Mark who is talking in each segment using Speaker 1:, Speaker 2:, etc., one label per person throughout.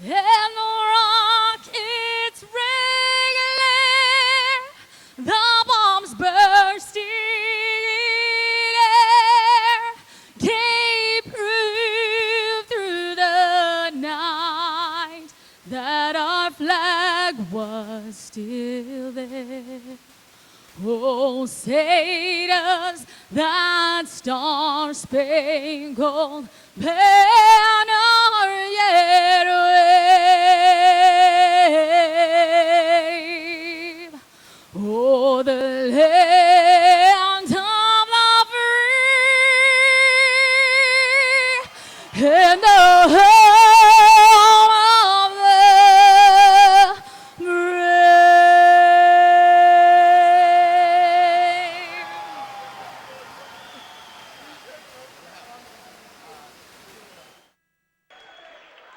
Speaker 1: and the rockets ringing, the bombs bursting in air, gave proof through the night that our flag was still there. Oh, say does that star-spangled banner yet wave? Oh, the land of the free and the home of the brave.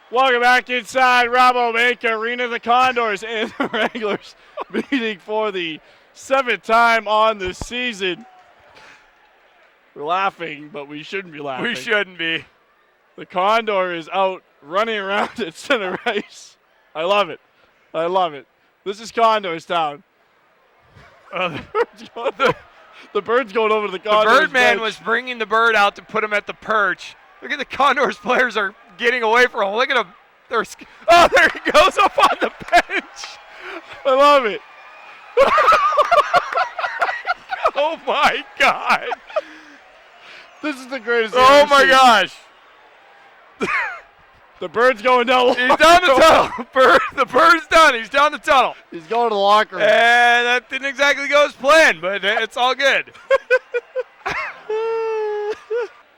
Speaker 2: Welcome back inside Rabobank Arena. The Condors and the Wranglers meeting for the 7th time on the season. We're laughing, but we shouldn't be laughing.
Speaker 3: We shouldn't be.
Speaker 2: The Condor is out running around at center ice. I love it. I love it. This is Condors town. The bird's going over to the Condors.
Speaker 3: The Birdman
Speaker 2: bench.
Speaker 3: was bringing the bird out to put him at the perch. Look at the Condors players are getting away from him. Look at him. There he goes up on the bench.
Speaker 2: I love it.
Speaker 3: Oh, my God.
Speaker 2: This is the greatest.
Speaker 3: Oh, my gosh.
Speaker 2: The bird's going down.
Speaker 3: He's down the tunnel. The bird's done. He's down the tunnel.
Speaker 2: He's going to the locker room.
Speaker 3: And that didn't exactly go as planned, but it's all good.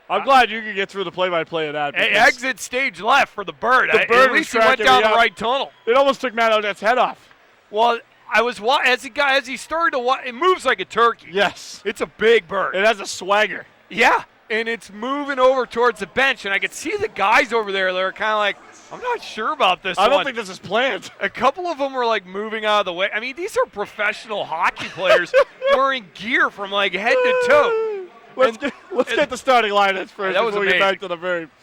Speaker 2: I'm glad you could get through the play-by-play of that.
Speaker 3: Exit stage left for the bird.
Speaker 2: The bird
Speaker 3: at least he went down the right tunnel.
Speaker 2: It almost took Matt Odette's head off.
Speaker 3: Well, I was as he started to it moves like a turkey.
Speaker 2: Yes.
Speaker 3: It's a big bird.
Speaker 2: It has a swagger.
Speaker 3: Yeah, and it's moving over towards the bench, and I could see the guys over there. They're kind of like, I'm not sure about this
Speaker 2: I don't
Speaker 3: one.
Speaker 2: think this is planned.
Speaker 3: A couple of them were like moving out of the way. I mean, these are professional hockey players wearing gear from like head to toe.
Speaker 2: Let's get the starting lineups first
Speaker 3: that was
Speaker 2: before we get
Speaker 3: amazing.
Speaker 2: back to the very